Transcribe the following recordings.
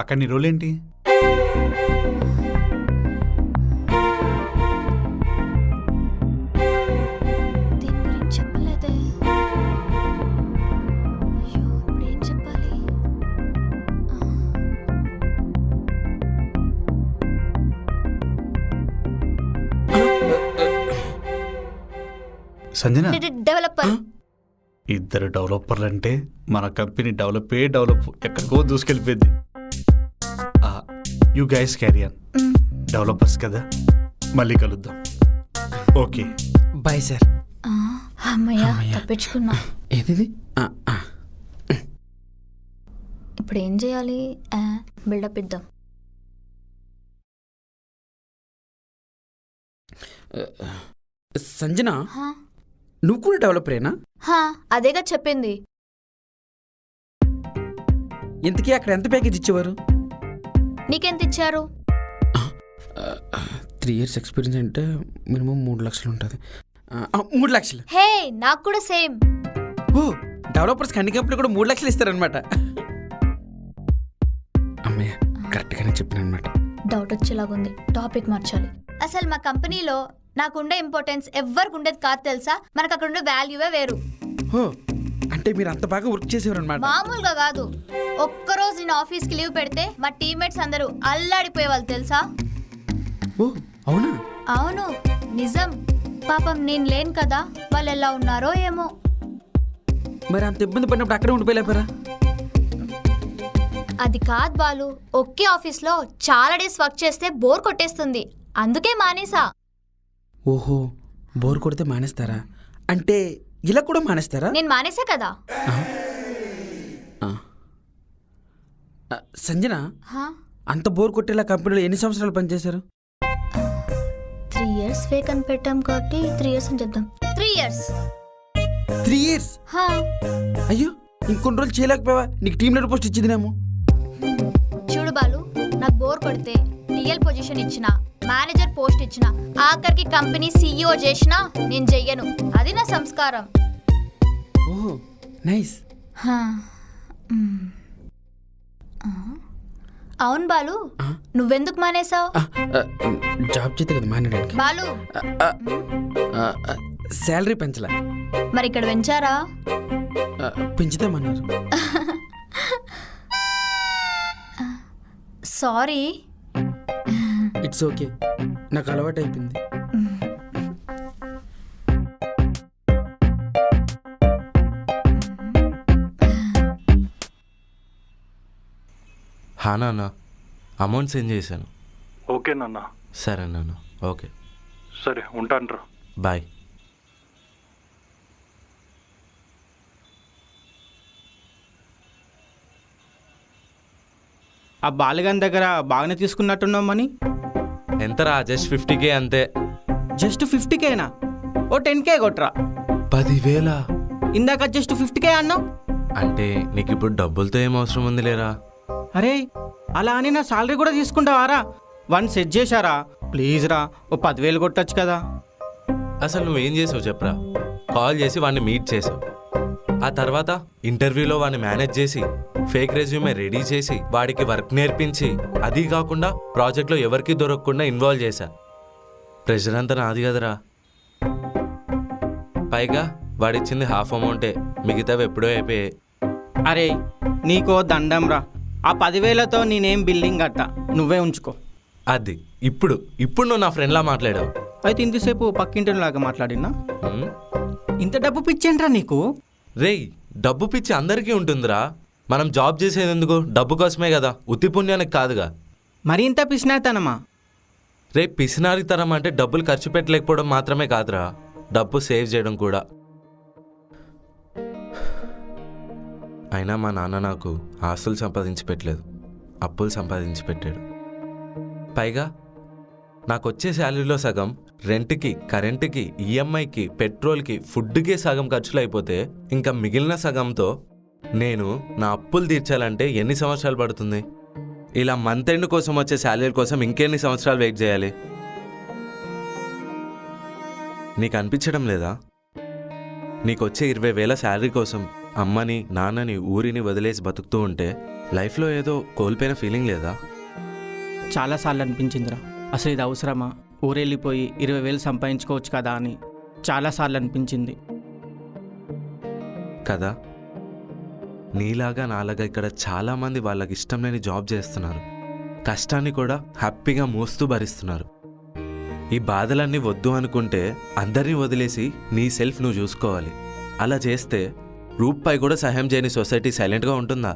అక్కడ నీ రోల్ ఏంటి? దీని గురించి చెప్పలేదే. అయ్యో, ఇప్పుడు ఏం చెప్పాలి? సంజన, డెవలపర్. ఇద్దరు డెవలపర్లు అంటే మన కంపెనీ డెవలప్ ఎక్కడికో దూసుకెళ్ళిపోయింది. యూ గైస్ క్యారియర్, డెవలపర్స్ కదా, మళ్ళీ కలుద్దాం. Okay bye sir. అమ్మయ్య, తప్పించుకున్నా. ఏది? ఇప్పుడు ఏం చేయాలి? బిల్డప్ ఇద్దాం. సంజన, హా, నువ్వు కూడా డెవలపరేనా? హా, అదేగా చెప్పింది. ఇంతకీ అక్కడ ఎంత ప్యాకేజ్ ఇచ్చేవారు? నీకెంత ఇచ్చారు? 3 years ఎక్స్పీరియన్స్ అంటే మినిమం 3 లక్షలు ఉంటుంది. 3 లక్షలు. హే, నాకు కూడా సేమ్. ఓ, డెవలపర్స్కి అన్ని కంపెనీలు కూడా 3 లక్షలు ఇస్తారనమాట. అమ్మయ్య, కరెక్ట్గానే చెప్పిన అనమాట. డౌట్ వచ్చేలాగుంది, టాపిక్ మార్చాలి. అసలు మా కంపెనీలో నాకుండే ఇంపార్టెన్స్ ఎవ్వరికి ఉండేది కాదు తెలుసా. మనకు అక్కడ ఉండే వాల్యూవే వేరు. ఓ, అంటే మీరు అంత బాగా వర్క్ చేసేవారు అనమాట. మామూలుగా కాదు. ఒక్కరోజు నేను ఆఫీస్కి లీవ్ పెడితే మా టీమ్మేట్స్ అందరూ అల్లాడిపోయేవాళ్ళు తెలుసా. ఓ, అవునా? అవును, నిజం. పాపం నేను లేను కదా, వాళ్ళు ఎలా ఉన్నారో ఏమో. మరి అంత ఇబ్బంది పడినప్పుడు అక్కడే ఉండిపోయలేపారా? అది కాదు బాలు, ఒకే ఆఫీస్లో చాలా డేస్ వర్క్ చేస్తే బోర్ కొట్టేస్తుంది, అందుకే మానేసా. ఓహో, బోర్ కొడితే మానేస్తారా? అంటే ఇలా కూడా మానేస్తారా? నేను మానేసా కదా. సంజన, హా, అంత బోర్ కొట్టేలా కంపెనీలో ఎన్ని సంవత్సరాలు పనిచేశారు? 3 years ఫేక్ అని పెట్టాం కాబట్టి 3 years అని చెప్దాం. 3 years. 3 years? హా, అయ్యో, ఇంకొన్ని రోజులు చేయలేకపోయావా? నీకు టీమ్ లీడర్ పోస్ట్ ఇచ్చిందినేమో. చూడు బాలు, నాకు బోర్ కొడితే టీఎల్ పొజిషన్ ఇచ్చిన, మేనేజర్ పోస్ట్ ఇచ్చిన, ఆఖరికి కంపెనీ CEO చేసినా నేను చెయ్యను. అది నా సంస్కారం. ఓహో, నైస్. హా, అవును బాలు, నువ్వెందుకు మానేసావు? జాబ్ చేస్తే కదా మానేయడానికి. బాలు, శాలరీ పెంచలా. మరి ఇక్కడ పెంచారా? పెంచుతామన్నారు. సారీ. ఇట్స్ ఓకే, నాకు అలవాటు అయిపోయింది. హా నాన్న, అమౌంట్ సెండ్ చేశాను. ఓకే నాన్న. సరే నాన్న, ఓకే, సరే ఉంటాను. బాయ్. ఆ బాలగాని దగ్గర బాగానే తీసుకున్నట్టున్నావు మనీ. ఎంతరా? జస్ట్ 50K అంతే. జస్ట్ 50Kనా? ఓ 10K కొట్రా. 10,000? ఇందాక జస్ట్ 50K అన్నావు. అంటే నీకు ఇప్పుడు డబ్బులతో ఏం అవసరం ఉంది లేరా? అరే, అలా అని నా సాలరీ కూడా తీసుకుంటావారా? 1 సెట్ చేశారా? ప్లీజ్ రా, ఓ 10,000 కొట్టచ్చు కదా. అసలు నువ్వేం చేసావు చెప్పరా? కాల్ చేసి వాడిని మీట్ చేసావు, ఆ తర్వాత ఇంటర్వ్యూలో వాడిని మేనేజ్ చేసి, ఫేక్ రెజ్యూమే రెడీ చేసి, వాడికి వర్క్ నేర్పించి, అదీ కాకుండా ప్రాజెక్ట్లో ఎవరికి దొరకకుండా ఇన్వాల్వ్ చేశా. ప్రెషర్ అంతా నాది కదరా. పైగా వాడిచ్చింది హాఫ్ అమౌంటే, మిగతావి ఎప్పుడో అయిపోయాయి. అరే, నీకో దండం రా. ఆ 10,000తో నేనేం బిల్డింగ్ కట్టా, నువ్వే ఉంచుకో. అది ఇప్పుడు నువ్వు నా ఫ్రెండ్లా మాట్లాడావు. అయితే ఇంతసేపు పక్కింటిలాగా మాట్లాడినా? ఇంత డబ్బు పిచ్చేంట్రా నీకు? రేయ్, డబ్బు పిచ్చి అందరికీ ఉంటుందిరా. మనం జాబ్ చేసేది ఎందుకు? డబ్బు కోసమే కదా, ఉత్తి పుణ్యానికి కాదుగా. మరి ఇంత పిసినాతనమా? రే, పిసినారితనం అంటే డబ్బులు ఖర్చు పెట్టలేకపోవడం మాత్రమే కాదురా, డబ్బు సేవ్ చేయడం కూడా. అయినా మా నాన్న నాకు ఆస్తులు సంపాదించి పెట్టలేదు, అప్పులు సంపాదించి పెట్టాడు. పైగా నాకు వచ్చే శాలరీలో సగం రెంట్కి, కరెంటుకి, ఈఎంఐకి, పెట్రోల్కి, ఫుడ్కి సగం ఖర్చులు అయిపోతే ఇంకా మిగిలిన సగంతో నేను నా అప్పులు తీర్చాలంటే ఎన్ని సంవత్సరాలు పడుతుంది? ఇలా మంత్ ఎండ్ కోసం వచ్చే శాలరీ కోసం ఇంకెన్ని సంవత్సరాలు వెయిట్ చేయాలి? నీకు అనిపించడం లేదా? నీకు వచ్చే 20,000 శాలరీ కోసం అమ్మని నాన్నని ఊరిని వదిలేసి బతుకుతూ ఉంటే లైఫ్లో ఏదో కోల్పోయిన ఫీలింగ్ లేదా? చాలాసార్లు అనిపించిందిరా, అసలు ఇది అవసరమా, ఊరెళ్ళిపోయి 20,000 సంపాదించుకోవచ్చు కదా అని చాలాసార్లు అనిపించింది. కదా, నీలాగా నాలాగా ఇక్కడ చాలామంది వాళ్ళకి ఇష్టం లేని జాబ్ చేస్తున్నారు. కష్టాన్ని కూడా హ్యాపీగా మోస్తూ భరిస్తున్నారు. ఈ బాధలన్నీ వద్దు అనుకుంటే అందరినీ వదిలేసి నీ సెల్ఫ్ నువ్వు చూసుకోవాలి. అలా చేస్తే రూపాయి కూడా సహాయం చేయని సొసైటీ సైలెంట్గా ఉంటుందా?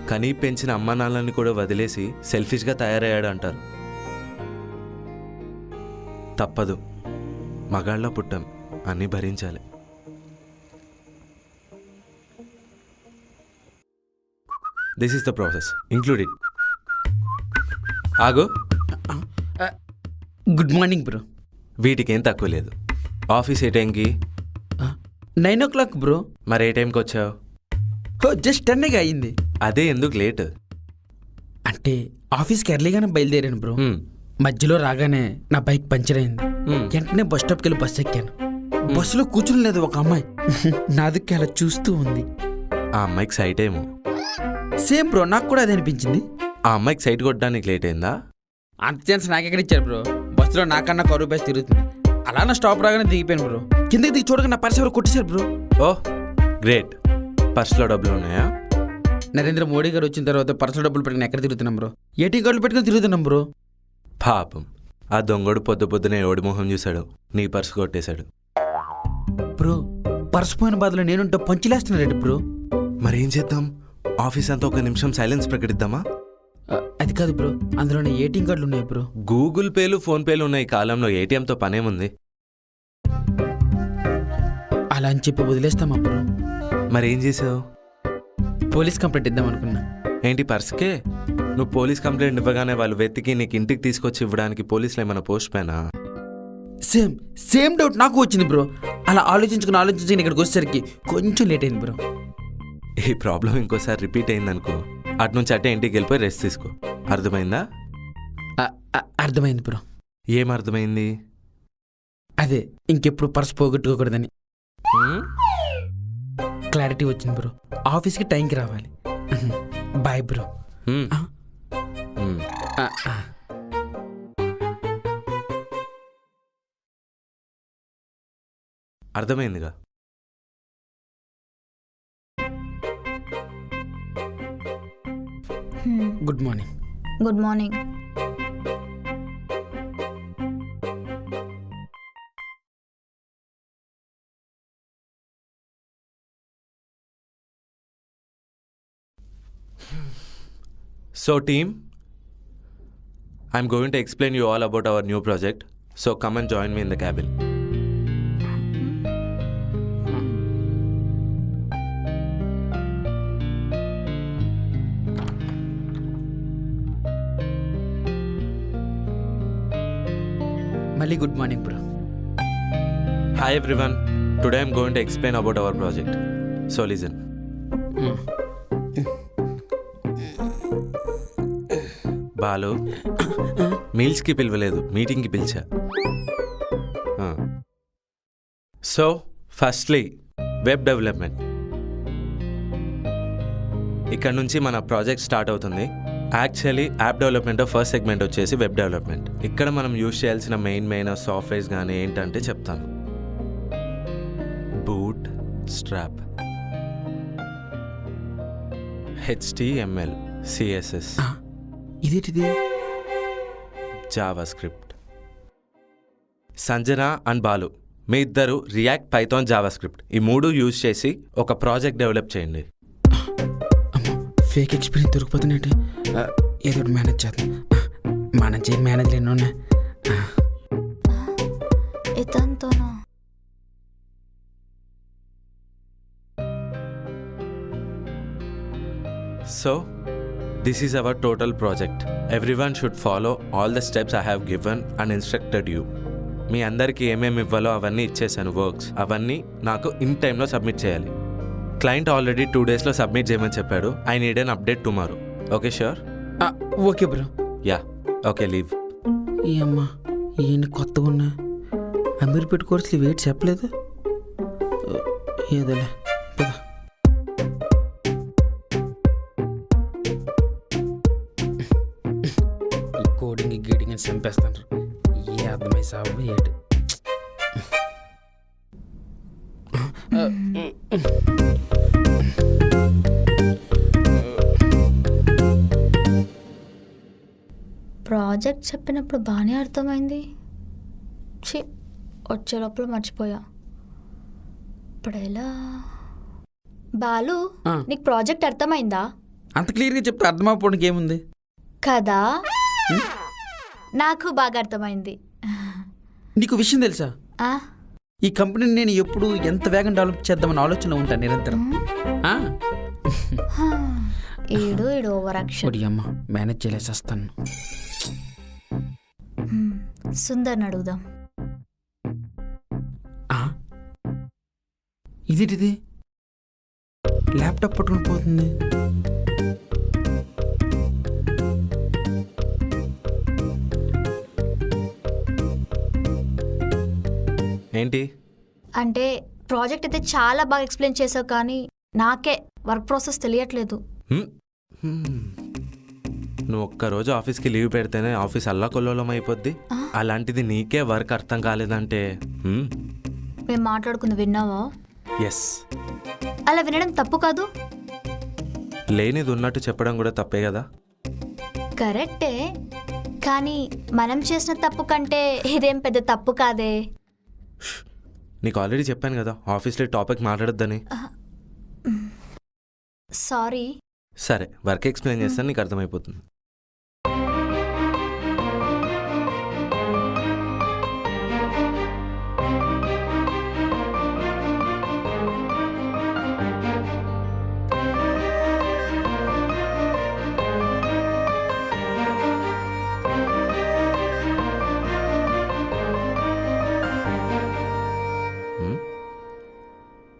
కనీ పెంచిన అమ్మ నాన్నని కూడా వదిలేసి సెల్ఫిష్గా తయారయ్యాడు అంటారు. తప్పదు, మగాళ్ళ పుట్టాం, అన్నీ భరించాలి. This is the process, included. ఆగు, గుడ్ మార్నింగ్ బ్రో. వీటికేం తక్కువ లేదు. ఆఫీస్ ఏ టైంకి? 9 o'clock బ్రో. మరి ఏ టైంకి వచ్చావు? జస్ట్ 10 అయ్యింది. అదే ఎందుకు లేట్? అంటే ఆఫీస్కి ఎర్లీగానే బయలుదేరాను బ్రో. మధ్యలో రాగానే నా బైక్ పంచర్ అయింది. వెంటనే బస్ స్టాప్కి వెళ్ళి బస్సు ఎక్కాను. బస్సులో కూర్చుని లేదు ఒక అమ్మాయి. నా దిక్కు అలా చూస్తూ ఉంది. ఆ అమ్మాయికి సైట్ ఏమో. సేమ్ బ్రో, నాకు కూడా అదే అనిపించింది. ఆ అమ్మాయికి సైట్ కొట్టడానికి లేట్ అయిందా? అంత ఛాన్స్ నాకెక్కడ ఇచ్చారు బ్రో? బస్సులో నాకన్నా కరువు బస్ తిరుగుతుంది. అలా నా స్టాప్ రాగానే దిగిపోయాను బ్రో. కిందకి దిగి చూడగా నా పర్స్ ఎవరు కొట్టేశారు బ్రో. Oh great. పర్సులో డబ్బులు ఉన్నాయా? నరేంద్ర మోడీ గారు వచ్చిన తర్వాత పర్సులో డబ్బులు పెట్టుకుని ఎక్కడ తిరుగుతున్నాం బ్రో? ఏటీఎం కార్డులు పెట్టుకుని తిరుగుతున్నాం బ్రో. పాపం, ఆ దొంగడు పొద్దు పొద్దునే ఎవడి మొహం చూశాడు, నీ పర్సు కొట్టేశాడు. బ్రో పర్సు పోయిన బాధలో నేనుంటే పంచులేస్తున్నాడు బ్రో. మరేం చేద్దాం? ఆఫీస్ అంతా ఒక నిమిషం సైలెన్స్ ప్రకటిద్దామా? అది కాదు బ్రో, అందులోనే ఏటీఎం కార్డులు ఉన్నాయి బ్రో. గూగుల్ పేలు ఫోన్ పేలు ఉన్న ఈ కాలంలో ఏటీఎంతో పనేముంది? అలా అని చెప్పి వదిలేస్తామా బ్రో? మరేం చేసావు? పోలీస్ కంప్లైంట్ ఇద్దాం అనుకున్నా. ఏంటి పర్సుకే? నువ్వు పోలీస్ కంప్లైంట్ ఇవ్వగానే వాళ్ళు వెతికి నీకు ఇంటికి తీసుకొచ్చి ఇవ్వడానికి పోలీసులు ఏమైనా పోస్ట్ పైనా? సేమ్ డౌట్ నాకు వచ్చింది బ్రో. అలా ఆలోచించుకుని ఇక్కడికి వచ్చేసరికి కొంచెం లేట్ అయింది బ్రో. ఈ ప్రాబ్లం ఇంకోసారి రిపీట్ అయిందనుకో, అటు నుంచి అటే ఇంటికి వెళ్ళిపోయి రెస్ట్ తీసుకో. అర్థమైందా? అర్థమైంది బ్రో. ఏం అర్థమైంది? అదే ఇంకెప్పుడు పర్స్ పోగొట్టుకోకూడదని క్లారిటీ వచ్చింది బ్రో. ఆఫీస్కి టైంకి రావాలి. Bye bro. అర్థమైందిగా? Good morning. Good morning. So team, I'm going to explain you all about our new project. So come and join me in the cabin. మళ్ళీ good morning bro. Hi everyone. Today I'm going to explain about our project. So listen. Balu, మీల్స్కి పిలవలేదు, మీటింగ్కి పిలిచా. So firstly web development. ఇక్కడ నుంచి మన project start అవుతుంది. Actually app development first segment వచ్చేసి వెబ్ డెవలప్మెంట్. ఇక్కడ మనం యూజ్ చేయాల్సిన మెయిన్ సాఫ్ట్వేర్స్ కానీ ఏంటంటే చెప్తాను. బూట్ స్ట్రాప్, HTML, CSS, ఇదేంటిది? JavaScript. Sanjana and Balu మీ ఇద్దరు రియాక్ట్, పైథాన్, జావా స్క్రిప్ట్ ఈ 3 యూజ్ చేసి ఒక ప్రాజెక్ట్ డెవలప్ చేయండి. ఫేక్ ఎక్స్పీరియన్స్ దొరికిపోతున్నట్టు ఏదో మేనేజ్ చేద్దాం. మనం చేయ మేనేజ్ ఎన్నో ఉన్నాయి. ఇతంతోనా? So, this is our total project. Everyone should follow all the steps I have given and instructed you. మీ అందరికీ ఏమేమి ఇవ్వాలో అవన్నీ ఇచ్చేసాను వర్క్స్. అవన్నీ నాకు ఇన్ టైంలో సబ్మిట్ చేయాలి. క్లయింట్ ఆల్రెడీ 2 daysలో సబ్మిట్ చేయమని చెప్పాడు. I need an update tomorrow. Okay sure? Okay bro. Yeah okay, leave. ఈ అమ్మా ఈయన కొత్తగా ఉన్నా అమీర్పేట కోర్సులు వెయిట్ చెప్పలేదు. ఏదోలే పద. ఈ కోడింగ్ గీడింగ్ అని చంపేస్తాను. ఏ అర్థమై సాగు ఏడు. ప్రాజెక్ట్ చెప్పినప్పుడు బాగానే అర్థమైంది. ఛీ, వచ్చే లోపల మర్చిపోయా. ఇప్పుడు ఎలా? బాలు, ఆ. నీకు ప్రాజెక్ట్ అర్థమైందా? అంత క్లియర్గా చెప్తే అర్థమైపోవడానికి ఏముంది? కదా, నాకు బాగా అర్థమైంది. నీకు విషయం తెలుసా? ఆ? ఈ కంపెనీని నేను ఎప్పుడు ఎంత వేగం డెవలప్ చేద్దామని ఆలోచనలో ఉంటాను నిరంతరం. ఆ? ఈడు ఓవర్ యాక్షన్. ఒడి అమ్మ, మేనేజ్ చేయలేసేస్తాను. సుందర్ని అడుగుదాం. ఆ? ఇదేంటిది? ల్యాప్టాప్ పట్టుకుని పోతుంది. ఏంటి? అంటే ప్రాజెక్ట్ అయితే చాలా బాగా ఎక్స్ప్లెయిన్ చేసావు, కానీ నాకే వర్క్ ప్రాసెస్ తెలియట్లేదు. నువ్వు ఒక్కరోజు ఆఫీస్కి లీవ్ పెడితేనే ఆఫీస్ అల్లాకొల్లోలం అయిపోద్ది. అలాంటిది నీకే వర్క్ అర్థం కాలేదంటే మేము మాట్లాడుకుంది విన్నావా? ఎస్. అలా వినడం తప్పు కాదు. లేనిది ఉన్నట్టు చెప్పడం కూడా తప్పే కదా. కరెక్టే, కానీ మనం చేసిన తప్పు కంటే ఇదేం పెద్ద తప్పు కాదే. నీకు ఆల్రెడీ చెప్పాను కదా ఆఫీస్లో టాపిక్ మాట్లాడొద్దని. సారీ. సరే, వర్క్ ఎక్స్ప్లెయిన్ చేస్తాను, నీకు అర్థమైపోతుంది.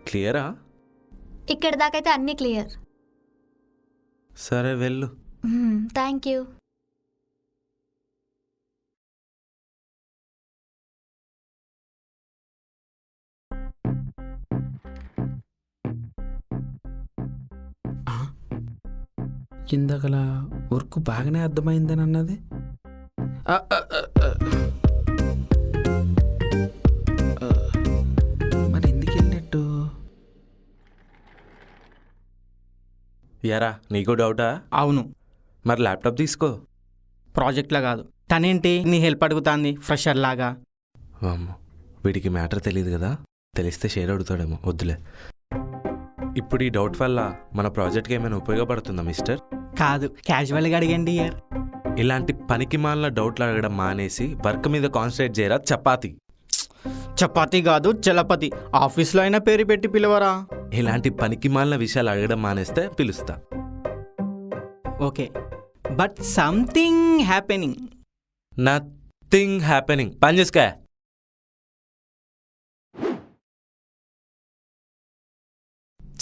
క్లియరా? ఇక్కడ దాకైతే అన్నీ క్లియర్. సరే వెళ్ళు. Thank you. ఇందాకలా వర్క్ బాగానే అర్థమైందని అన్నది. మరి ఎందుకు వెళ్ళినట్టు? యారా, నీకు డౌటా? అవును, మరి ల్యాప్టాప్ తీసుకో. ప్రాజెక్ట్లా కాదు. తనేంటి నీ హెల్ప్ అడుగుతాంది ఫ్రెషర్ లాగా? అమ్మో, వీడికి మ్యాటర్ తెలియదు కదా, తెలిస్తే షేర్ అడుగుతాడేమో. వద్దులే. ఇప్పుడు ఈ డౌట్ వల్ల మన ప్రాజెక్ట్కి ఏమైనా ఉపయోగపడుతుందా మిస్టర్? కాదు, క్యాజువల్గా అడిగండి ఇయర్. ఇలాంటి పనికి మాలిన డౌట్లు అడగడం మానేసి వర్క్ మీద కాన్సన్ట్రేట్ చేయరా. చపాతి చపాతీ కాదు, చలపతి. ఆఫీస్లో అయినా పేరు పెట్టి పిలవరా? ఇలాంటి పనికి మాలిన విషయాలు అడగడం మానేస్తే పిలుస్తా. Okay, but something happening. Nothing happening. పని చేసుకో.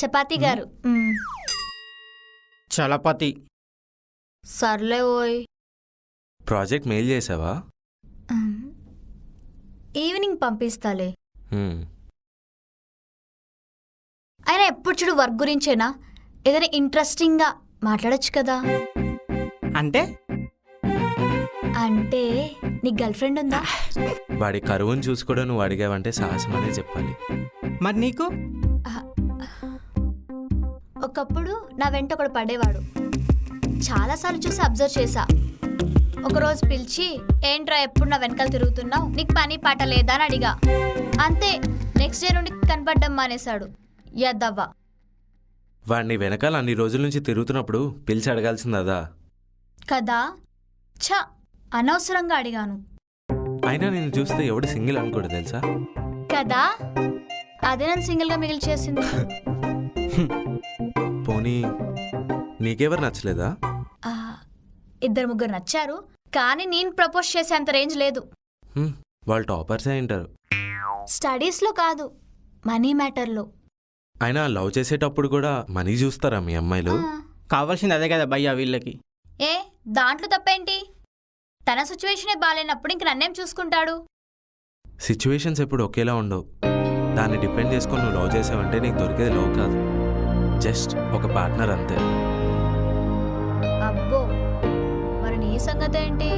చపాతీ గారు. చలపతి. సర్లే ఓయ్. ప్రాజెక్ట్ మెయిల్ చేసావా? ఈవినింగ్ పంపిస్తాలే. హ్మ్. అయినా ఎప్పుడు చూడు వర్క్ గురించేనా? ఏదైనా ఇంట్రెస్టింగ్గా మాట్లాడొచ్చు కదా. అంటే అంటే నీ గర్ల్ ఫ్రెండ్ ఉందా? వాడి కరువును చూసి కూడా నువ్వు అడిగావంటే సాహసం అనే చెప్పాలి. మరి నీకు? ఒకప్పుడు నా వెంట ఒకడు పడేవాడు. చాలాసార్లు చూసి అబ్జర్వ్ చేశా. ఒకరోజు పిలిచి, ఏంట్రా ఎప్పుడు నా వెనకాల తిరుగుతున్నావు, నీకు పని పాట లేదా అని అడిగా. అంతే, నెక్స్ట్ డే నుండి కనపడ్డం మానేశాడు. యద్దవ్వ. వాడిని వెనకాల అన్ని రోజుల నుంచి తిరుగుతున్నప్పుడు పిలిచి అడగాల్సిందా? కదా, ఛ, అనవసరంగా అడిగాను. అయినా నేను చూస్తే ఎవడు సింగిల్ అనుకోడు తెలుసా? కదా, అదే నన్ను సింగిల్గా మిగిలి చేసింది. పోనీ నీకెవరు నచ్చలేదా? ఇద్దరు ముగ్గురు నచ్చారు, కానీ నేను ప్రపోజ్ చేసేంత రేంజ్ లేదు. వాళ్ళు టాపర్సే అయింటారు. స్టడీస్లో కాదు, మనీ మ్యాటర్లో. అయినా లవ్ చేసేటప్పుడు కూడా మనీ చూస్తారా మీ అమ్మాయిలు? కావాల్సింది అదే కదా భయ్యా వీళ్ళకి. ఏ, దాంట్లో తప్పేంటి? తన సిచ్యువేషనే బాగాలేనప్పుడు ఇంక నన్నేం చూసుకుంటాడు? సిచ్యువేషన్స్ ఎప్పుడు ఒకేలా ఉండవు. దాన్ని డిపెండ్ చేసుకొని నువ్వు లవ్ చేసావంటే నీకు దొరికేది లవ్ కాదు, జస్ట్ ఒక పార్ట్నర్ అంతే. అబ్బో, మరి నీ సంగతి ఏంటి?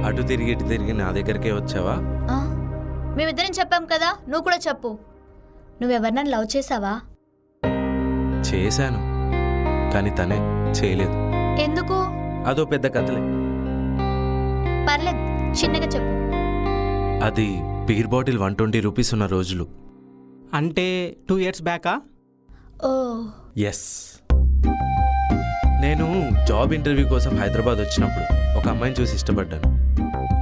అటు తిరిగి ఇటు తిరిగి నా దగ్గరికే వచ్చావా? ఆ, మేమిద్దరం చెప్పాం కదా, నువ్వు కూడా చెప్పు. నువ్వెవరినైనా లవ్ చేసావా? చేశాను, కానీ తనే చేయలేదు. ఎందుకు? అదో పెద్ద కథలే. పర్లేదు, చిన్నగా చెప్పు. అది బీర్ బాటిల్ 120 రూపీస్ ఉన్న రోజులు. అంటే 2 years బ్యాకా? ఓ, ఎస్. నేను జాబ్ ఇంటర్వ్యూ కోసం హైదరాబాద్ వచ్చినప్పుడు ఒక అమ్మాయిని చూసి ఇష్టపడ్డాను.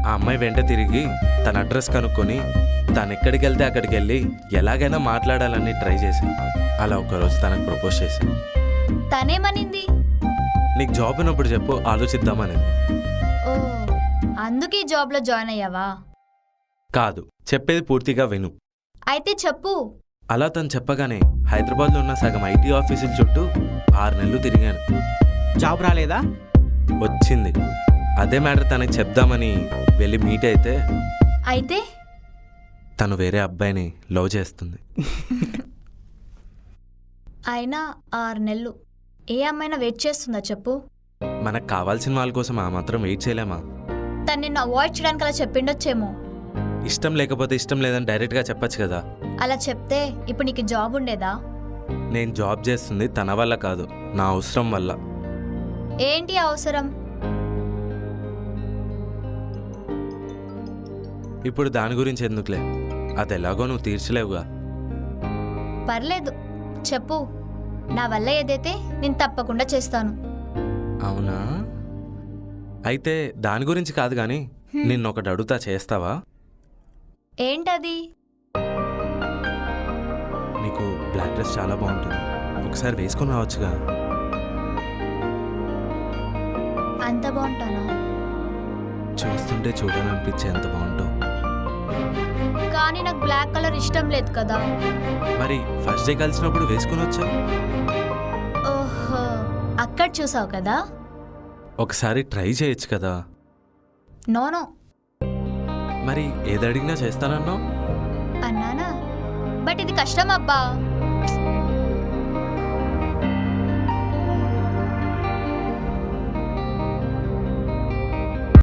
ఆ అమ్మాయి వెంట తిరిగి తన అడ్రస్ కనుక్కొని తను ఎక్కడికి వెళ్తే అక్కడికి వెళ్ళి ఎలాగైనా మాట్లాడాలని ట్రై చేశాను. అలా ఒకరోజు తనకు ప్రపోజ్ చేశాను. తనేమనింది? నీకు జాబ్ ఉన్నప్పుడు చెప్పు, ఆలోచిద్దామనింది. ఓ, అందుకే జాబ్లో జాయిన్ అయ్యావా? కాదు, చెప్పేది పూర్తిగా విను. అయితే చెప్పు. అలా తను చెప్పగానే హైదరాబాద్లో ఉన్న సగం ఐటీ ఆఫీసుల చుట్టూ 6 నెలలు తిరిగాను. జాబ్ రాలేదా? వచ్చింది. అదే మ్యాటర్ తనకి చెప్దామని వెళ్ళి మీట్ అయితే అయితే తను వేరే అబ్బాయిని లవ్ చేస్తుంది. అయినా 6 నెలలు ఏ అమ్మాయినా వెయిట్ చేస్తుందా చెప్పు? మనకు కావాల్సిన వాళ్ళ కోసం ఆ మాత్రం వెయిట్ చేయలేమా? తను నిన్ను అవాయిడ్ చేయడానికి అలా చెప్పిండొచ్చేమో. ఇష్టం లేకపోతే ఇష్టం లేదని డైరెక్ట్గా చెప్పచ్చు కదా. అలా చెప్తే ఇప్పుడు నీకు జాబ్ ఉండేదా? నేను జాబ్ చేస్తుంది తన వల్ల కాదు, నా అవసరం వల్ల. ఏంటి అవసరం? ఇప్పుడు దాని గురించి ఎందుకులే, అది ఎలాగో నువ్వు తీర్చలేవుగా. పర్లేదు, చెప్పు. నా వల్ల ఏదైతే నేను తప్పకుండా చేస్తాను. అవునా? అయితే దాని గురించి కాదు కానీ నిన్నొకటి అడుగుతా, చేస్తావా? ఏంటది? నీకు బ్లాక్ డ్రెస్ చాలా బాగుంటుంది, ఒకసారి వేసుకొని రావచ్చుగా. అంత బాగుంటానా? చూస్తుంటే చూడాలనిపించే ఎంత బాగుంటావు. కానీ నాకు బ్లాక్ కలర్ ఇష్టం లేదు కదా. మరి ఫస్ట్ డే కలిసినప్పుడు వేసుకొని వచ్చావు. ఓహో, అక్కడ చూసావు కదా. ఒకసారి ట్రై చేయొచ్చు కదా. నోనో మరి ఏది అడిగినా చేస్తానన్నావు. అన్నానా? బట్ ఇది కష్టం అబ్బా.